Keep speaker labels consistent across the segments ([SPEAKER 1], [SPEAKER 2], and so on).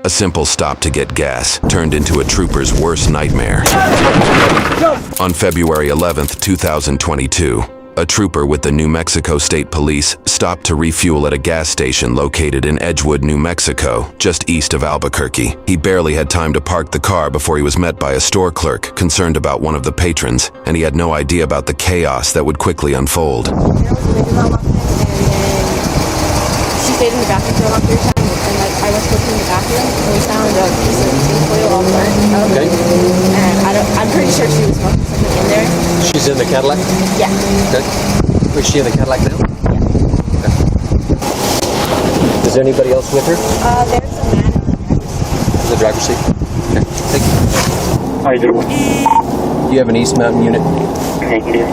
[SPEAKER 1] A simple stop to get gas turned into a trooper's worst nightmare. On February 11th, 2022, a trooper with the New Mexico State Police stopped to refuel at a gas station located in Edgewood, New Mexico, just east of Albuquerque. He barely had time to park the car before he was met by a store clerk concerned about one of the patrons, and he had no idea about the chaos that would quickly unfold.
[SPEAKER 2] She stayed in the bathroom for a long period of time, and I was looking in the bathroom, and we found a piece of tinfoil all burnt.
[SPEAKER 3] Okay.
[SPEAKER 2] And I'm pretty sure she was smoking something in there.
[SPEAKER 3] She's in the Cadillac?
[SPEAKER 2] Yeah.
[SPEAKER 3] Okay. Is she in the Cadillac now?
[SPEAKER 2] Yeah.
[SPEAKER 3] Okay. Is there anybody else with her?
[SPEAKER 2] There's a man
[SPEAKER 3] In the driver's seat? Okay. Thank you.
[SPEAKER 4] How you doing?
[SPEAKER 3] Do you have an East Mountain unit?
[SPEAKER 4] Thank you.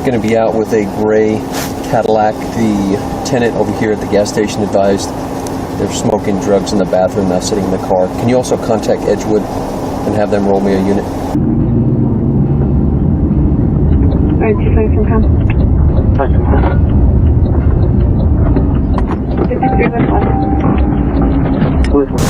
[SPEAKER 3] Going to be out with a gray Cadillac. The tenant over here at the gas station advised they're smoking drugs in the bathroom, now sitting in the car. Can you also contact Edgewood and have them roll me a unit?
[SPEAKER 2] Alright, 257 come. 53 with one.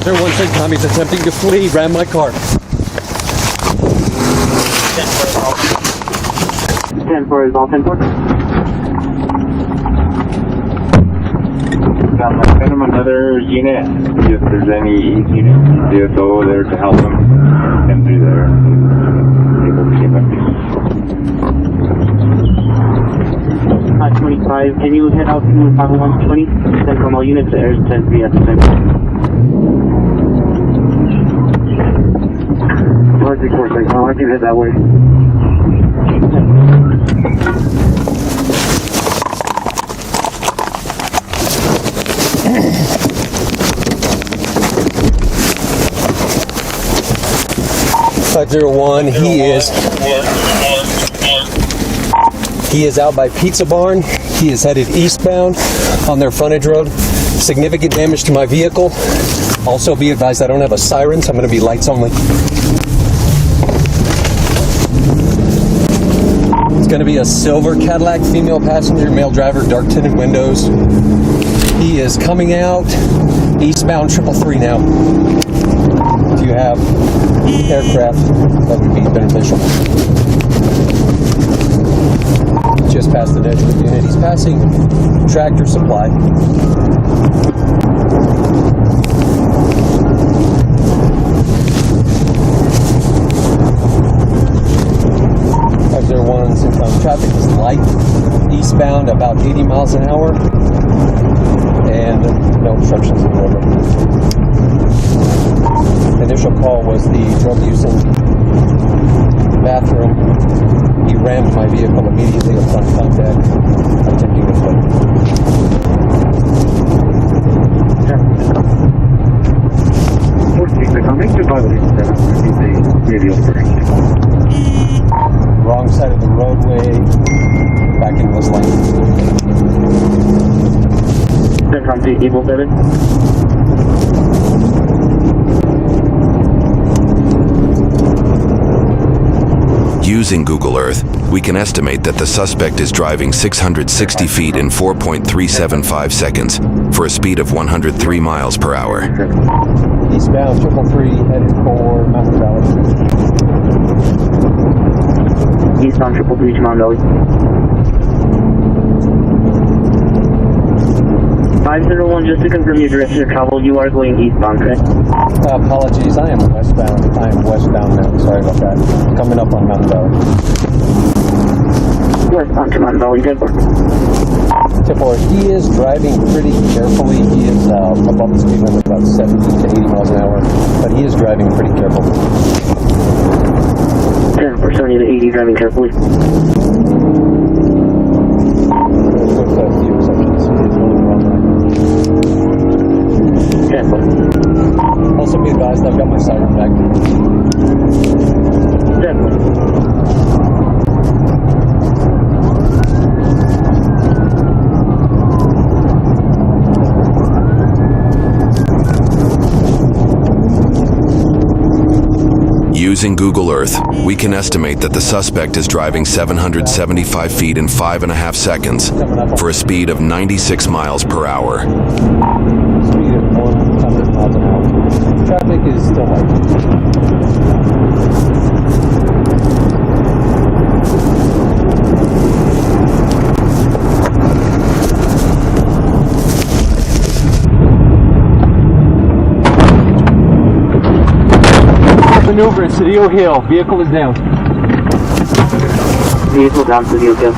[SPEAKER 3] There one said Tommy's attempting to flee, ran my car.
[SPEAKER 4] 10-4 is all 10-4. Send them another unit. If there's any unit DSO there to help them, and through there. Able to get back. 25, can you head out to 50120? Send from all units there, 10 VS. Largely course, I can head that way.
[SPEAKER 3] He is out by Pizza Barn. He is headed eastbound on their frontage road. Significant damage to my vehicle. Also be advised I don't have a siren, so I'm going to be lights only. It's going to be a silver Cadillac, female passenger, male driver, dark tinted windows. He is coming out eastbound 333 now. If you have aircraft, that would be beneficial. Just past the edge of the unit. He's passing Tractor Supply. 501 Centron traffic is light, eastbound about 80 miles an hour, and no obstructions in the roadway. The initial call was the drug use in the bathroom. He rammed my vehicle immediately upon contact, attempting to flee. Wrong side of the roadway, back in this lane.
[SPEAKER 4] From the Evil 7.
[SPEAKER 1] Using Google Earth, we can estimate that the suspect is driving 660 feet in 4.375 seconds for a speed of 103 miles per hour.
[SPEAKER 3] Eastbound 333 headed for Mountain Valley.
[SPEAKER 4] Eastbound 333 to Mountain Valley. 501, just to confirm your direction of travel, you are going eastbound, correct?
[SPEAKER 3] Apologies, I am westbound. I am westbound now. Sorry about that. Coming up on Mountain Valley.
[SPEAKER 4] Westbound to Mountain Valley, 10-4.
[SPEAKER 3] 10-4. He is driving pretty carefully. He is above the speed limit, about 70 to 80 miles an hour, but he is driving pretty carefully.
[SPEAKER 4] 10-4, 70 to 80, driving carefully.
[SPEAKER 3] With a few exceptions, he is going the wrong way.
[SPEAKER 4] 10-4.
[SPEAKER 3] Also be advised, I've got my siren back.
[SPEAKER 4] 10-4.
[SPEAKER 1] Using Google Earth, we can estimate that the suspect is driving 775 feet in 5.5 seconds for a speed of 96 miles per hour.
[SPEAKER 3] Speed of 100 miles an hour. Traffic is still light. Maneuver at Cedillo Hill. Vehicle is down.
[SPEAKER 5] Vehicle down to the hill.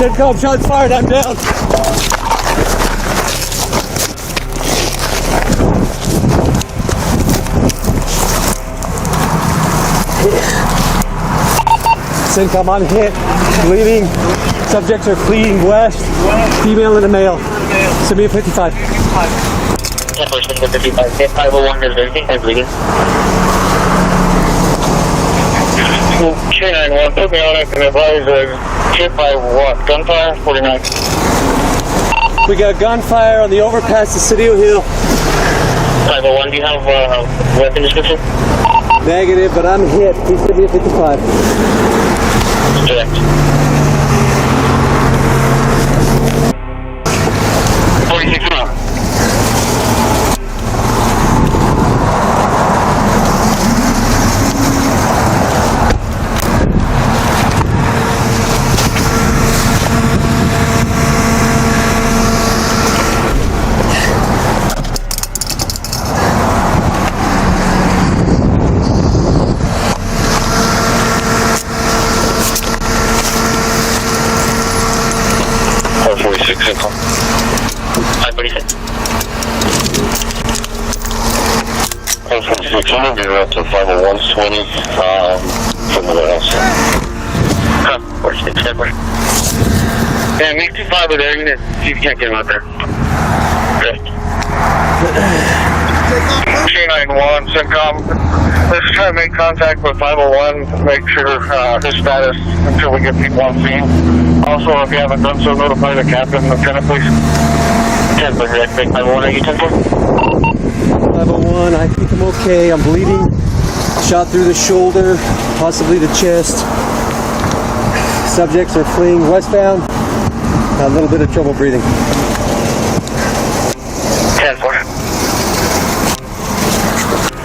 [SPEAKER 3] CENTCOM, shots fired, I'm down. CENTCOM, I'm hit, bleeding. Subjects are fleeing west. Female and a male. Send me a 55.
[SPEAKER 5] 55. 501 is anything. I'm bleeding. 391, put me on it and advise hit by what? Gunfire? 49.
[SPEAKER 3] We got gunfire on the overpass to Cedillo Hill.
[SPEAKER 5] 501, do you have weapon description?
[SPEAKER 3] Negative, but I'm hit. Please send me a 55.
[SPEAKER 5] Direct. 46 miles. To 50120 from the else. 46 separate. Yeah, make 25 there. You see if you can't get him out there. Good. 291, CENTCOM. Let's try to make contact with 501. Make sure his status until we get people on scene. Also, if you haven't done so, notify the captain, lieutenant, please. 10, but direct, 501, are you 10-4?
[SPEAKER 3] 501, I think I'm okay. I'm bleeding. Shot through the shoulder, possibly the chest. Subjects are fleeing westbound. A little bit of trouble breathing.
[SPEAKER 5] 10-4.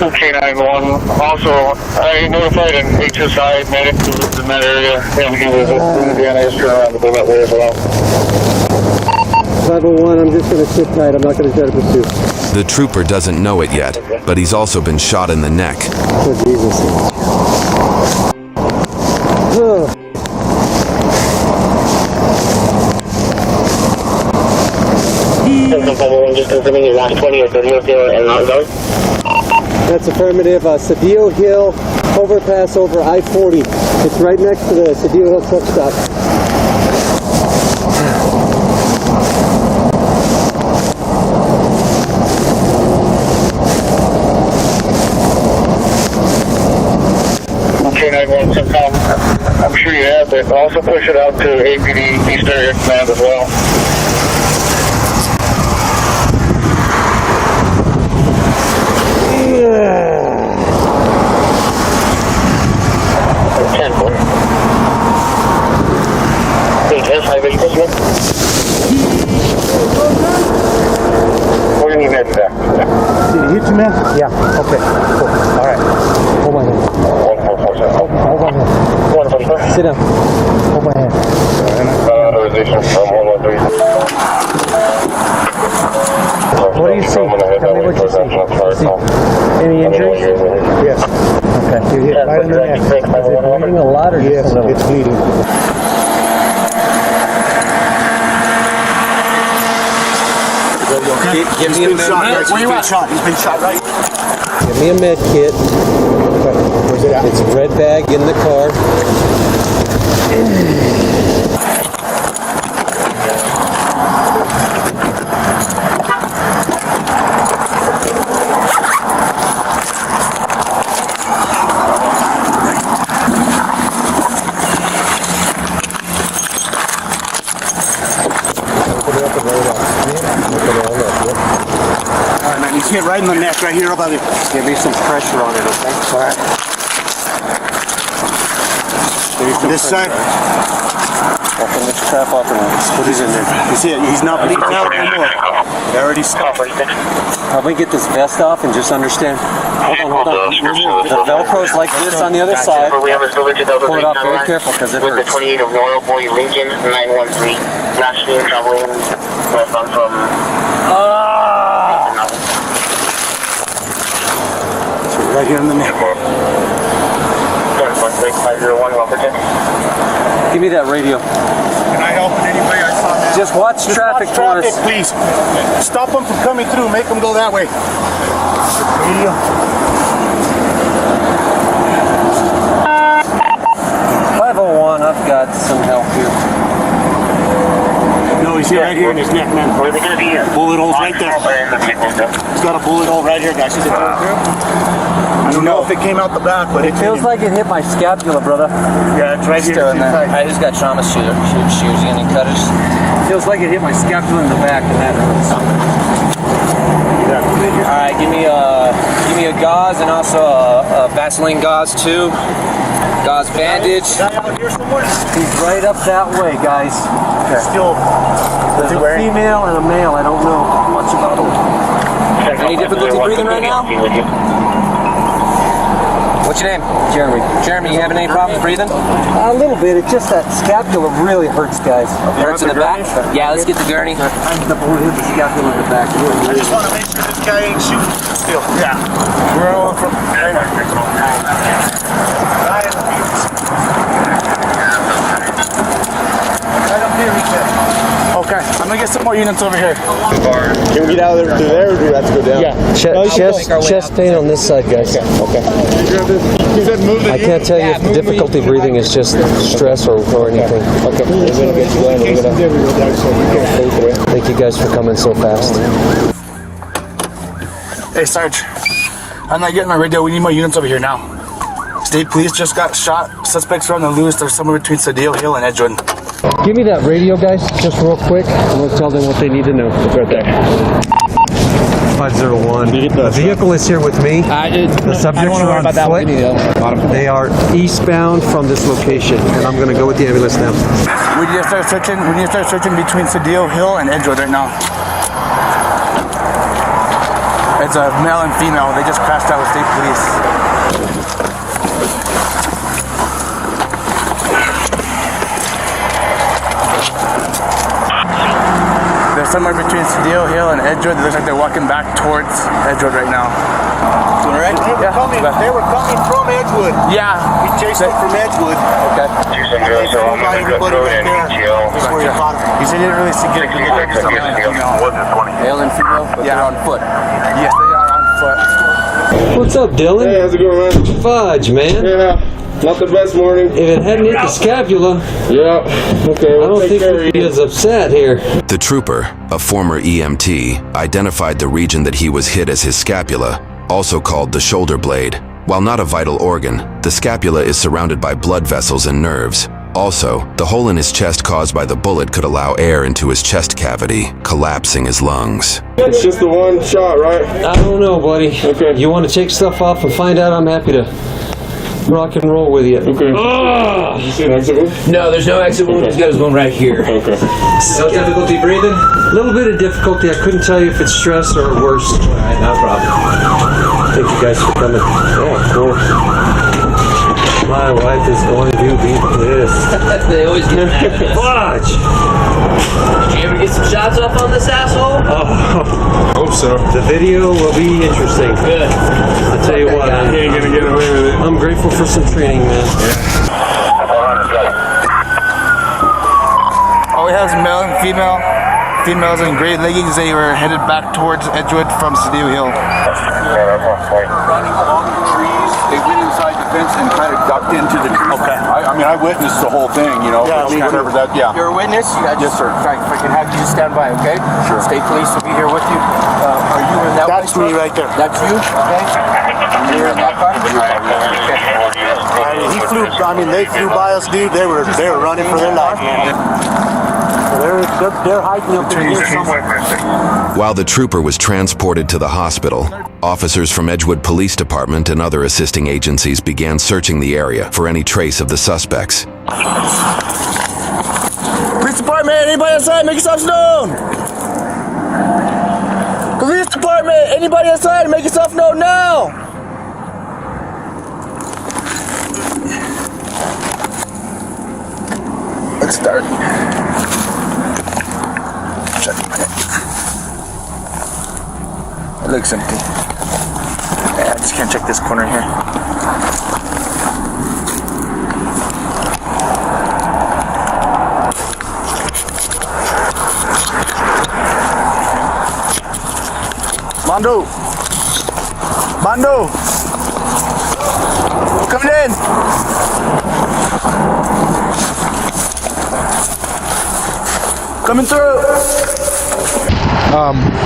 [SPEAKER 5] Okay, 911. Also, I notified an HSI medic who lives in that area, and he was in Indiana. He's turning around to go that way as well.
[SPEAKER 3] 501, I'm just going to sit tight. I'm not going to try to pursue.
[SPEAKER 1] The trooper doesn't know it yet, but he's also been shot in the neck.
[SPEAKER 3] Oh, Jesus. Ugh.
[SPEAKER 5] Just confirming your last 20 or 30 and not going?
[SPEAKER 3] That's affirmative. Cedillo Hill overpass over I-40. It's right next to the Cedillo Hill truck stop.
[SPEAKER 5] I'm sure you have, but also push it out to APD East Area Command as well. We're going to need that back.
[SPEAKER 3] Did he hit you, man? Yeah. Okay. Cool. All right. Hold my hand.
[SPEAKER 5] 1447.
[SPEAKER 3] Hold my hand.
[SPEAKER 5] 144.
[SPEAKER 3] Sit down. Hold my hand.
[SPEAKER 5] Authorization from 113.
[SPEAKER 3] What do you see? Tell me what you see. Any injuries? Yes. Okay. You hit right in the neck. Is it bleeding a lot or just a little? It's bleeding. Give me a med kit.
[SPEAKER 6] Where you at? He's been shot, right?
[SPEAKER 3] Give me a med kit.
[SPEAKER 6] Where's it at?
[SPEAKER 3] It's a red bag in the car.
[SPEAKER 6] He's hit right in the neck, right here above him.
[SPEAKER 3] Give me some pressure on it, okay?
[SPEAKER 6] All right. This side.
[SPEAKER 3] Open this crap up and put it in there.
[SPEAKER 6] You see it? He's not bleeding out anymore. They already stopped.
[SPEAKER 3] Probably get this vest off and just understand. Hold on. The Velcro's like this on the other side. Pull it off very careful because it hurts.
[SPEAKER 5] With the 28 of Royal Boy Lincoln 913. Last year traveling from
[SPEAKER 6] Right here in the neck.
[SPEAKER 5] 501, welcome to.
[SPEAKER 3] Give me that radio.
[SPEAKER 6] Can I help in any way? I saw that.
[SPEAKER 3] Just watch traffic for us.
[SPEAKER 6] Please. Stop them from coming through. Make them go that way. Radio.
[SPEAKER 3] 501, I've got some help here.
[SPEAKER 6] No, he's here right here in his neck, man.
[SPEAKER 5] Where are they going to be?
[SPEAKER 6] Bullet holes right there. He's got a bullet hole right here, guys. See the bullet through? I don't know if it came out the back, but it
[SPEAKER 3] Feels like it hit my scapula, brother.
[SPEAKER 6] Yeah, it's right here.
[SPEAKER 7] Still in there. I just got trauma shooters in and cutters.
[SPEAKER 3] Feels like it hit my scapula in the back, and that hurts.
[SPEAKER 7] All right, give me a gauze and also a Vaseline gauze too. Gauze bandage.
[SPEAKER 6] Guy out here somewhere?
[SPEAKER 3] He's right up that way, guys.
[SPEAKER 6] Still.
[SPEAKER 3] There's a female and a male. I don't know much about them.
[SPEAKER 7] Any difficulty breathing right now? What's your name?
[SPEAKER 3] Jeremy.
[SPEAKER 7] Jeremy, you having any problems breathing?
[SPEAKER 3] A little bit. It's just that scapula really hurts, guys.
[SPEAKER 7] Hurts in the back? Yeah, let's get the gurney.
[SPEAKER 3] The bullet hit the scapula in the back.
[SPEAKER 6] I just want to make sure this guy ain't shooting still. Yeah. We're all from. Okay, I'm gonna get some more units over here.
[SPEAKER 8] Can we get out of there to there, or do we have to go down?
[SPEAKER 3] Yeah. Chest pain on this side, guys.
[SPEAKER 8] Okay.
[SPEAKER 3] I can't tell you if the difficulty breathing is just stress or anything.
[SPEAKER 8] Okay. We're gonna get you going.
[SPEAKER 3] Thank you guys for coming so fast.
[SPEAKER 6] Hey, Sarge. I'm not getting my radio. We need more units over here now. State police just got shot. Suspects are on the loose. They're somewhere between Cedillo Hill and Edgewood.
[SPEAKER 3] Give me that radio, guys, just real quick, and we'll tell them what they need to know. It's right there. 501. The vehicle is here with me. The subjects are on foot. They are eastbound from this location, and I'm going to go with the ambulance now.
[SPEAKER 6] We need to start searching. We need to start searching between Cedillo Hill and Edgewood right now. It's a male and female. They just crashed out with state police. They're somewhere between Cedillo Hill and Edgewood. It looks like they're walking back towards Edgewood right now.
[SPEAKER 5] Right?
[SPEAKER 6] They were coming from Edgewood. Yeah. We chased them from Edgewood. Okay. He said he didn't really see good.
[SPEAKER 7] Male and female, but they're on foot.
[SPEAKER 6] Yes, they are on foot.
[SPEAKER 3] What's up, Dylan?
[SPEAKER 8] Hey, how's it going, man?
[SPEAKER 3] Fudge, man.
[SPEAKER 8] Yeah. Not the best morning.
[SPEAKER 3] If it hadn't hit the scapula,
[SPEAKER 8] Yeah. Okay.
[SPEAKER 3] I don't think we'd be as upset here.
[SPEAKER 1] The trooper, a former EMT, identified the region that he was hit as his scapula, also called the shoulder blade. While not a vital organ, the scapula is surrounded by blood vessels and nerves. Also, the hole in his chest caused by the bullet could allow air into his chest cavity, collapsing his lungs.
[SPEAKER 8] It's just the one shot, right?
[SPEAKER 3] I don't know, buddy.
[SPEAKER 8] Okay.
[SPEAKER 3] You want to take stuff off and find out? I'm happy to rock and roll with you.
[SPEAKER 8] Okay. You see an exit wound?
[SPEAKER 7] No, there's no exit wound. He's got his wound right here.
[SPEAKER 8] Okay.
[SPEAKER 7] No difficulty breathing?
[SPEAKER 3] A little bit of difficulty. I couldn't tell you if it's stress or worse.
[SPEAKER 7] All right, no problem.
[SPEAKER 3] Thank you guys for coming. Oh, of course. My wife is going to be pissed.
[SPEAKER 7] They always get mad.
[SPEAKER 3] Fudge!
[SPEAKER 7] Did you ever get some shots off on this asshole?
[SPEAKER 3] Oh,
[SPEAKER 8] Hope so.
[SPEAKER 3] the video will be interesting.
[SPEAKER 7] Good.
[SPEAKER 3] I'll tell you what,
[SPEAKER 8] He ain't gonna get away with it.
[SPEAKER 3] I'm grateful for some training, man.
[SPEAKER 6] All we have is male and female. Females in gray leggings. They were headed back towards Edgewood from Cedillo Hill.
[SPEAKER 9] Running along the trees, they went inside the fence and kind of ducked into the trees.
[SPEAKER 6] Okay.
[SPEAKER 9] I mean, I witnessed the whole thing, you know.
[SPEAKER 6] Yeah,
[SPEAKER 9] whatever that, yeah.
[SPEAKER 7] You're a witness?
[SPEAKER 9] Yes, sir.
[SPEAKER 7] If I can have you just stand by, okay?
[SPEAKER 9] Sure.
[SPEAKER 7] State police will be here with you. Are you in that
[SPEAKER 6] That's me right there.
[SPEAKER 7] That's you? Okay. You're in that car? Okay.
[SPEAKER 6] They flew by us, dude. They were running for their life, man. So they're hiking up there somewhere.
[SPEAKER 1] While the trooper was transported to the hospital, officers from Edgewood Police Department and other assisting agencies began searching the area for any trace of the suspects.
[SPEAKER 6] Police department, anybody outside, make yourself known. Police department, anybody outside, make yourself known now. Let's start. Check it. It looks empty. Yeah, I just can't check this corner here. Bando! Coming in! Coming through!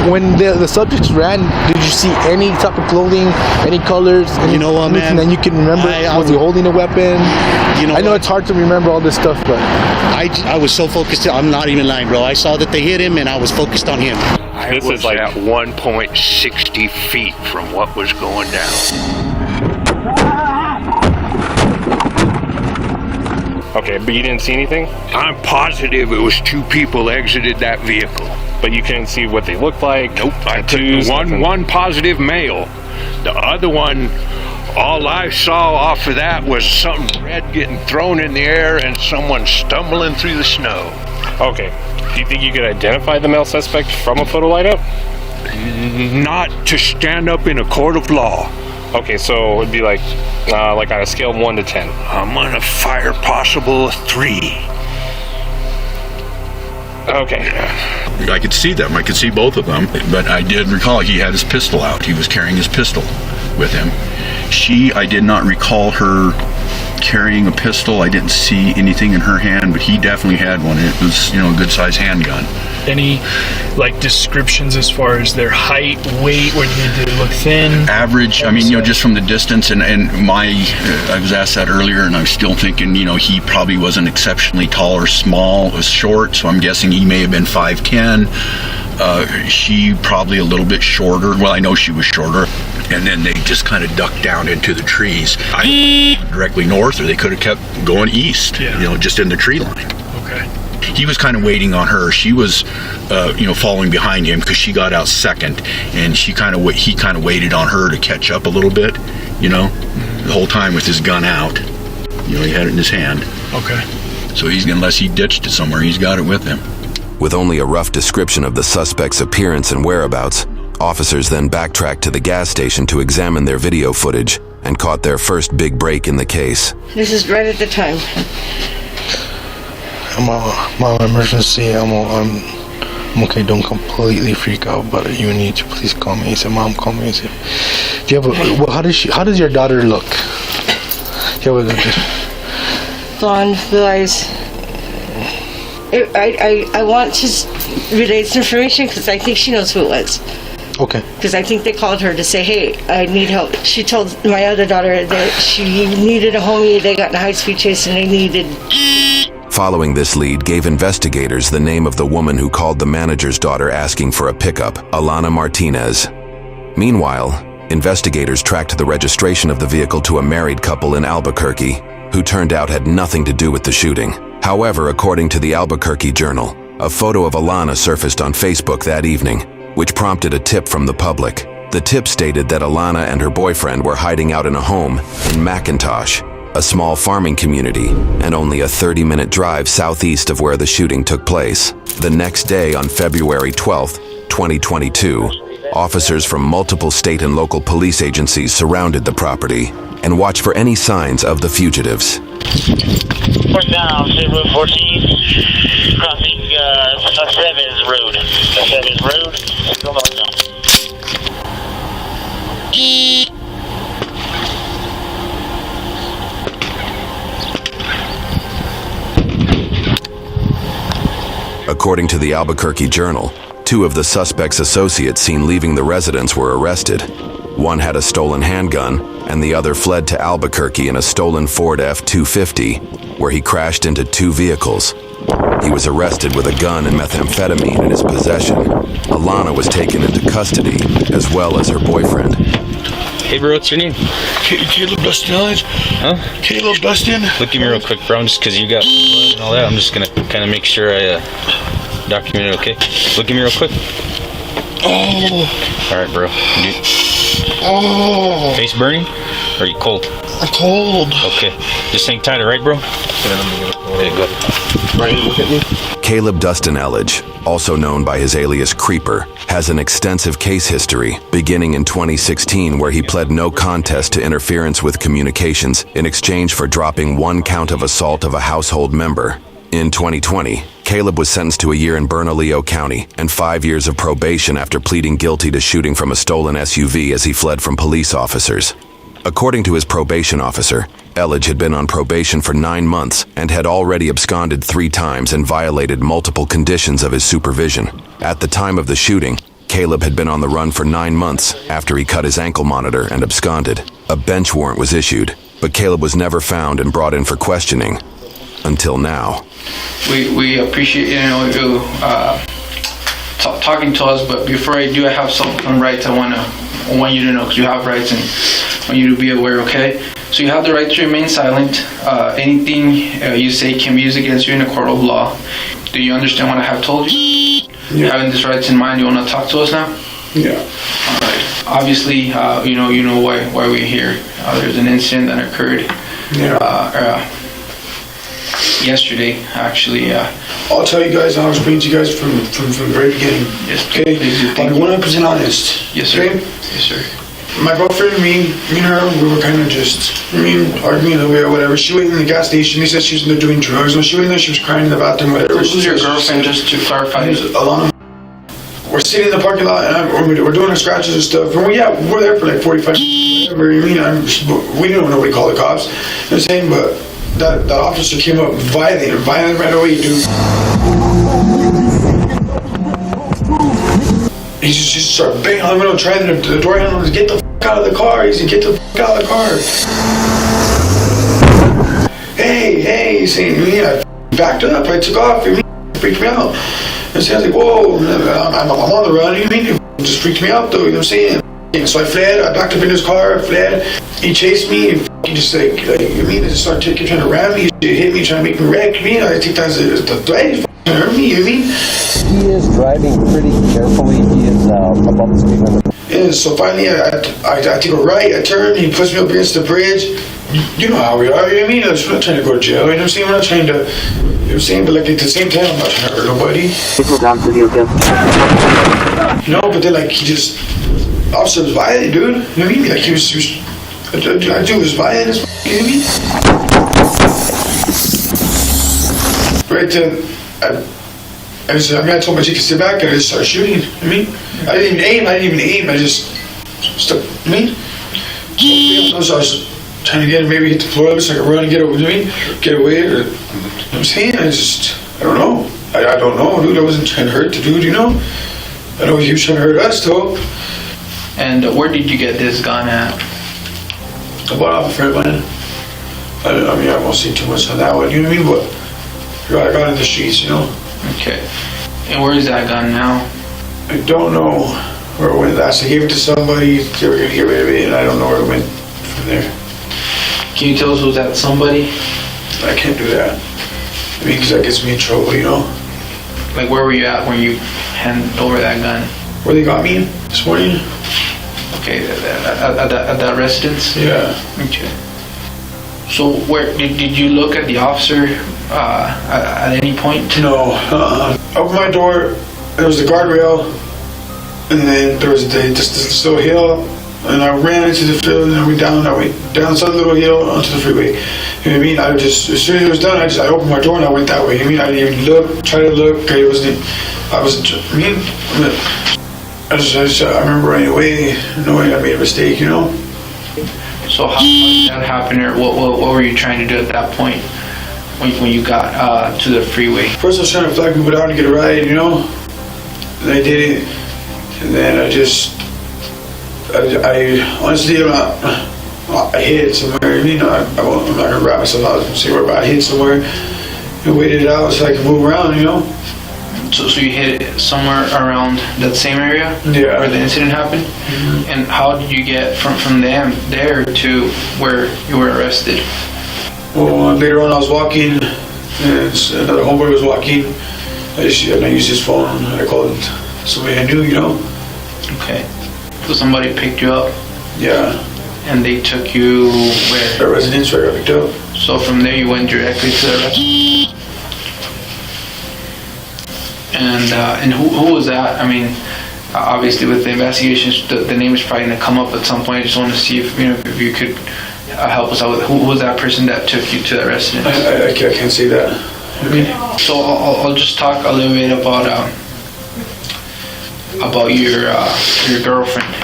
[SPEAKER 10] When the subjects ran, did you see any type of clothing, any colors, anything that you can remember? Was he holding a weapon? I know it's hard to remember all this stuff, but
[SPEAKER 11] I was so focused. I'm not even lying, bro. I saw that they hit him, and I was focused on him.
[SPEAKER 12] This was like at 1.60 feet from what was going down.
[SPEAKER 13] Okay, but you didn't see anything?
[SPEAKER 12] I'm positive it was two people exited that vehicle.
[SPEAKER 13] But you couldn't see what they looked like?
[SPEAKER 12] Nope. I took one positive male. The other one, all I saw off of that was something red getting thrown in the air and someone stumbling through the snow.
[SPEAKER 13] Okay. Do you think you could identify the male suspect from a photo lineup?
[SPEAKER 12] Not to stand up in a court of law.
[SPEAKER 13] Okay, so it'd be like on a scale of 1 to 10.
[SPEAKER 12] I'm on a fire possible 3.
[SPEAKER 13] Okay.
[SPEAKER 14] I could see them. I could see both of them. But I did recall he had his pistol out. He was carrying his pistol with him. I did not recall her carrying a pistol. I didn't see anything in her hand, but he definitely had one. It was, a good size handgun.
[SPEAKER 15] Any descriptions as far as their height, weight, or did they look thin?
[SPEAKER 14] Average. Just from the distance, and I was asked that earlier, and I'm still thinking, he probably wasn't exceptionally tall or small, was short, so I'm guessing he may have been 5'10". She probably a little bit shorter. Well, I know she was shorter. And then they just kind of ducked down into the trees. Directly north, or they could have kept going east, just in the tree line.
[SPEAKER 15] Okay.
[SPEAKER 14] He was kind of waiting on her. She was, following behind him because she got out second, and he kind of waited on her to catch up a little bit, the whole time with his gun out. He had it in his hand.
[SPEAKER 15] Okay.
[SPEAKER 14] So unless he ditched it somewhere, he's got it with him.
[SPEAKER 1] With only a rough description of the suspect's appearance and whereabouts, officers then backtracked to the gas station to examine their video footage and caught their first big break in the case.
[SPEAKER 16] This is right at the time.
[SPEAKER 10] I'm on emergency. I'm okay. Don't completely freak out, but you need to please call me. He said, "Mom, call me." He said, "Do you have how does your daughter look?"
[SPEAKER 16] Blonde, blue eyes. I want to relay this information because I think she knows who it was.
[SPEAKER 10] Okay.
[SPEAKER 16] Because I think they called her to say, hey, I need help. She told my other daughter that she needed a homie. They got in a high-speed chase and they needed...
[SPEAKER 1] Following this lead gave investigators the name of the woman who called the manager's daughter asking for a pickup, Alana Martinez. Meanwhile, investigators tracked the registration of the vehicle to a married couple in Albuquerque, who turned out had nothing to do with the shooting. However, according to the Albuquerque Journal, a photo of Alana surfaced on Facebook that evening, which prompted a tip from the public. The tip stated that Alana and her boyfriend were hiding out in a home in McIntosh, a small farming community, and only a 30-minute drive southeast of where the shooting took place. The next day, on February 12, 2022, officers from multiple state and local police agencies surrounded the property and watched for any signs of the fugitives.
[SPEAKER 17] We're now, State Road 14, crossing Sevens Road. Sevens Road, still north now.
[SPEAKER 1] According to the Albuquerque Journal, 2 of the suspect's associates seen leaving the residence were arrested. One had a stolen handgun, and the other fled to Albuquerque in a stolen Ford F-250, where he crashed into 2 vehicles. He was arrested with a gun and methamphetamine in his possession. Alana was taken into custody, as well as her boyfriend.
[SPEAKER 13] Hey bro, what's your name?
[SPEAKER 10] Caleb Dustin Elledge.
[SPEAKER 13] Huh?
[SPEAKER 10] Caleb Dustin.
[SPEAKER 13] Look at me real quick, bro. Just because you got blood and all that, I'm just gonna kind of make sure I document it, okay? Look at me real quick.
[SPEAKER 10] Oh.
[SPEAKER 13] Alright, bro.
[SPEAKER 10] Oh.
[SPEAKER 13] Face burning? Or are you cold?
[SPEAKER 10] I'm cold.
[SPEAKER 13] Okay. Just hang tight, alright, bro? Okay, good.
[SPEAKER 10] Right, look at me.
[SPEAKER 1] Caleb Dustin Elledge, also known by his alias Creeper, has an extensive case history, beginning in 2016 where he pled no contest to interference with communications in exchange for dropping 1 count of assault of a household member. In 2020, Caleb was sentenced to a year in Bernalillo County and 5 years of probation after pleading guilty to shooting from a stolen SUV as he fled from police officers. According to his probation officer, Elledge had been on probation for 9 months and had already absconded 3 times and violated multiple conditions of his supervision. At the time of the shooting, Caleb had been on the run for 9 months after he cut his ankle monitor and absconded. A bench warrant was issued, but Caleb was never found and brought in for questioning. Until now.
[SPEAKER 18] We appreciate you talking to us, but before I do, I have some rights I want you to know, because you have rights and I want you to be aware, okay? So you have the right to remain silent. Anything you say can be used against you in a court of law. Do you understand what I have told you? Yeah. Having these rights in mind, you want to talk to us now?
[SPEAKER 10] Yeah.
[SPEAKER 18] All right. Obviously, you know why we're here. There's an incident that occurred.
[SPEAKER 10] Yeah.
[SPEAKER 18] Yesterday, actually.
[SPEAKER 10] I'll tell you guys, I'll explain to you guys from the very beginning.
[SPEAKER 18] Yes.
[SPEAKER 10] Okay? I'll be 100% honest.
[SPEAKER 18] Yes, sir.
[SPEAKER 10] Okay?
[SPEAKER 18] Yes, sir.
[SPEAKER 10] My girlfriend and me and her, we were kind of just, arguing a little bit or whatever. She went in the gas station. They said she was in there doing drugs. When she went in there, she was crying in the bathroom, whatever.
[SPEAKER 18] Who's your girlfriend, just to clarify?
[SPEAKER 10] Alana. We're sitting in the parking lot and we're doing our scratches and stuff. And we're there for like 45 minutes. Whatever. We didn't know what to call the cops. You know what I'm saying? But that officer came up violent right away, dude. He just started banging on the window, trying the door handle to get the f*** out of the car. He said, get the f*** out of the car. Hey, he's saying, I backed up, I took off, it freaked me out. And so I was like, whoa, I'm on the run, it just freaked me out though, you know what I'm saying? So I fled, I backed up in his car, I fled, he chased me, and he just he just started trying to ram me, he hit me, trying to make me wreck me, I think that's the threat, he's trying to hurt me, you know what I mean?
[SPEAKER 3] He is driving pretty carefully. He is above the speed limit.
[SPEAKER 10] Yeah, so finally I take a right, I turn, he puts me up against the bridge. You know how we are, you know what I mean? We're not trying to go to jail, you know what I'm saying? We're not trying to, you know what I'm saying? But like at the same time, I'm not trying to hurt nobody. No, but then he just, officer was violent, dude. You know what I mean? Like he was I do was violent, you know what I mean? Right then, I told my chick to sit back and I just started shooting. You know what I mean? I didn't even aim. I just stuck. You know what I mean? So I was trying to get him, maybe hit the floor so I could run and get away. You know what I mean? Get away. Or, you know what I'm saying? I don't know. I don't know, dude. I wasn't trying to hurt the dude, you know? I know he was trying to hurt us, though.
[SPEAKER 18] And where did you get this gun at?
[SPEAKER 10] I bought off a friend of mine. I won't say too much on that one, you know what I mean? But I got it in the streets, you know?
[SPEAKER 18] Okay. And where is that gun now?
[SPEAKER 10] I don't know where it went last. I gave it to somebody. They were going to get rid of it, and I don't know where it went from there.
[SPEAKER 18] Can you tell us who's that somebody?
[SPEAKER 10] I can't do that. I mean, because that gets me in trouble, you know?
[SPEAKER 18] Like, where were you at when you handed over that gun?
[SPEAKER 10] Where they got me this morning.
[SPEAKER 18] Okay, at that residence?
[SPEAKER 10] Yeah.
[SPEAKER 18] Okay. So where did you look at the officer at any point?
[SPEAKER 10] No. Opened my door, there was the guardrail, and then there was this little hill, and I ran into the field, and I went down some little hill onto the freeway. You know what I mean? As soon as it was done, I opened my door and I went that way. You know what I mean? I didn't even look, try to look. I remember running away, knowing I made a mistake, you know?
[SPEAKER 18] So how did that happen, or what were you trying to do at that point when you got to the freeway?
[SPEAKER 10] First I was trying to flag people down to get a ride, you know? And I did it. And then I honestly, I hid somewhere. I'm not gonna wrap myself out and say where, but I hid somewhere and waited it out so I could move around.
[SPEAKER 18] So you hid it somewhere around that same area
[SPEAKER 10] Yeah.
[SPEAKER 18] where the incident happened?
[SPEAKER 10] Mm-hmm.
[SPEAKER 18] And how did you get from them there to where you were arrested?
[SPEAKER 10] Well, later on I was walking, and another homeboy was walking. I used his phone. I called somebody I knew.
[SPEAKER 18] Okay. So somebody picked you up?
[SPEAKER 10] Yeah.
[SPEAKER 18] And they took you where?
[SPEAKER 10] Their residence where I got picked up.
[SPEAKER 18] So from there you went directly to the rest? And who was that? I mean, obviously with the investigations, the name is probably going to come up at some point. I just want to see if you could help us out with who was that person that took you to that residence?
[SPEAKER 10] I can't say that.
[SPEAKER 18] So I'll just talk a little bit about your girlfriend.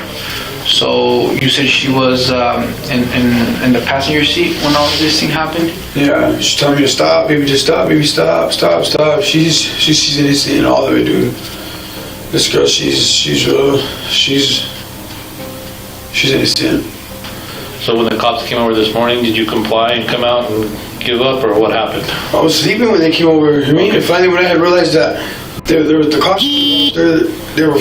[SPEAKER 18] So you said she was in the passenger seat when all this thing happened?
[SPEAKER 10] Yeah, she's telling me to stop, baby, just stop, baby, stop. She's innocent all of it, dude. This girl, she's innocent.
[SPEAKER 19] So when the cops came over this morning, did you comply and come out and give up, or what happened?
[SPEAKER 10] I was sleeping when they came over. I mean, and finally when I had realized that there was the cops, they were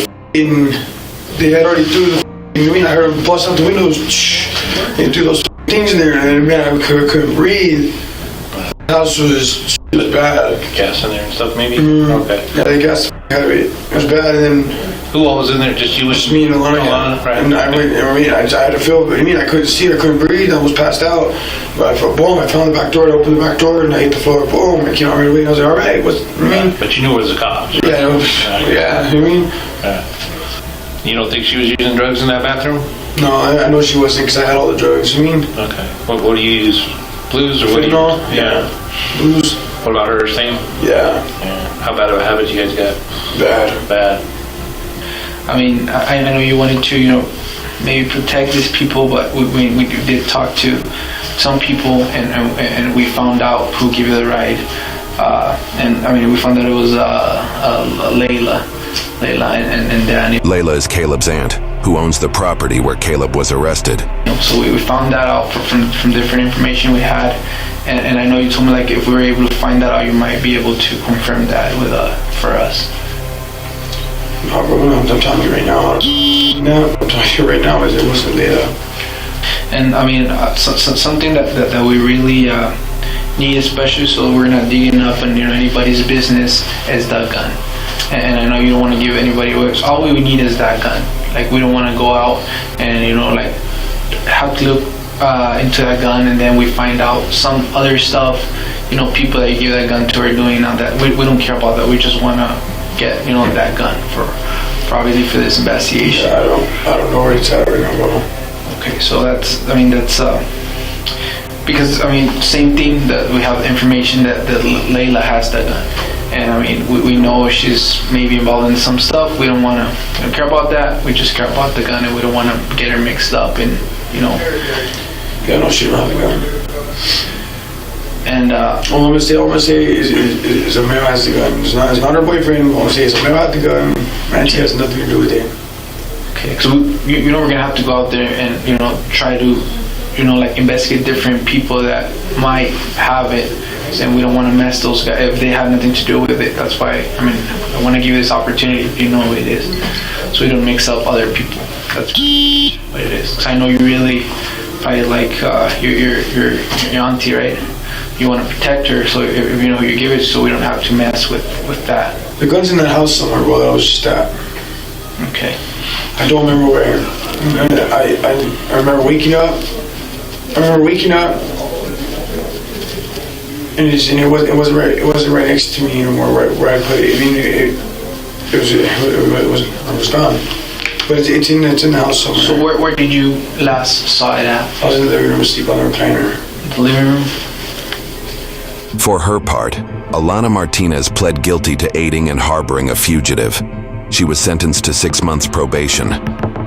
[SPEAKER 10] they had already threw the. I heard them bust out the windows and do those things in there, and man, I couldn't breathe. The house was bad.
[SPEAKER 19] Gas in there and stuff, maybe? Okay.
[SPEAKER 10] Yeah, the gas out of it. It was bad, and then.
[SPEAKER 19] Who all was in there? Just you and
[SPEAKER 10] me and Alana.
[SPEAKER 19] Right.
[SPEAKER 10] And I had to feel, I couldn't see, I couldn't breathe, I was passed out. But I felt, boom, I found the back door, I opened the back door, and I hit the floor, boom, I came out right away, and I was like, all right,
[SPEAKER 19] But you knew it was the cops. Right?
[SPEAKER 10] Yeah,
[SPEAKER 19] Yeah. You don't think she was using drugs in that bathroom?
[SPEAKER 10] No, I know she wasn't, because I had all the drugs,
[SPEAKER 19] Okay. What do you use? Blues or what do you use?
[SPEAKER 10] Yeah. Blues.
[SPEAKER 19] What about her? Same?
[SPEAKER 10] Yeah.
[SPEAKER 19] How bad of a habit you guys got? Bad.
[SPEAKER 18] I mean, I know you wanted to, maybe protect these people, but we did talk to some people, and we found out who gave you the ride. And I mean, we found out it was Layla and Danny.
[SPEAKER 1] Layla is Caleb's aunt, who owns the property where Caleb was arrested.
[SPEAKER 18] So we found that out from different information we had, and I know you told me like if we were able to find that out, you might be able to confirm that with for us.
[SPEAKER 10] I'm telling you right now. I'm telling you right now, it wasn't Layla.
[SPEAKER 18] And I mean, something that we really need, especially so we're not digging up on anybody's business, is that gun. And I know you don't want to give anybody away. So all we need is that gun. Like we don't want to go out and have to look into that gun, and then we find out some other stuff. People that you give that gun to are doing now that we don't care about that. We just want to get that gun for obviously for this investigation.
[SPEAKER 10] Yeah, I don't know where it's at right now.
[SPEAKER 18] Okay, so that's because same thing that we have information that Layla has that gun, and I mean we know she's maybe involved in some stuff. We don't care about that. We just care about the gun, and we don't want to get her mixed up in
[SPEAKER 10] Yeah, no, she don't have the gun.
[SPEAKER 18] And
[SPEAKER 10] all I'm gonna say is a male has the gun. It's not her boyfriend. I'm gonna say it's a male has the gun, and she has nothing to do with it.
[SPEAKER 18] Okay, so we're gonna have to go out there and try to investigate different people that might have it, and we don't want to mess those guys if they have nothing to do with it. That's why I want to give you this opportunity if you know who it is, so we don't mix up other people. That's what it is. Because I know you really probably like your auntie, right? You want to protect her, so if you know who you give it, so we don't have to mess with that.
[SPEAKER 10] The gun's in that house somewhere, bro. That was just that.
[SPEAKER 18] Okay.
[SPEAKER 10] I don't remember where. I remember waking up. And it wasn't right next to me anymore. Where I put it. I mean, it was gone. But it's in the house somewhere.
[SPEAKER 18] So where did you last saw it at?
[SPEAKER 10] I was in the living room asleep on the recliner.
[SPEAKER 18] The living room.
[SPEAKER 1] For her part, Alana Martinez pled guilty to aiding and harboring a fugitive. She was sentenced to 6 months probation.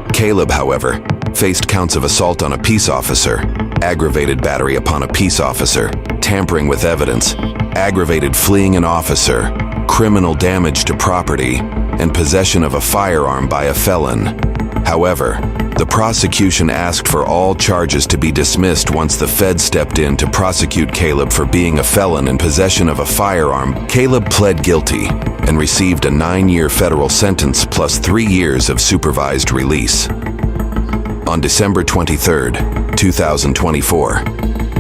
[SPEAKER 1] Caleb, however, faced counts of assault on a peace officer, aggravated battery upon a peace officer, tampering with evidence, aggravated fleeing an officer, criminal damage to property, and possession of a firearm by a felon. However, The prosecution asked for all charges to be dismissed once the Fed stepped in to prosecute Caleb for being a felon in possession of a firearm. Caleb pled guilty and received a 9-year federal sentence plus 3 years of supervised release. On December 23, 2024,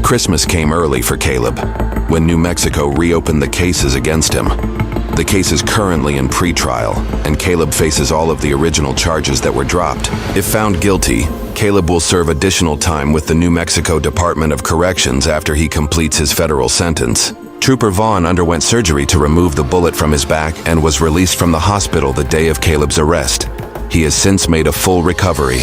[SPEAKER 1] Christmas came early for Caleb when New Mexico reopened the cases against him. The case is currently in pretrial, and Caleb faces all of the original charges that were dropped. If found guilty, Caleb will serve additional time with the New Mexico Department of Corrections after he completes his federal sentence. Trooper Vaughn underwent surgery to remove the bullet from his back and was released from the hospital the day of Caleb's arrest. He has since made a full recovery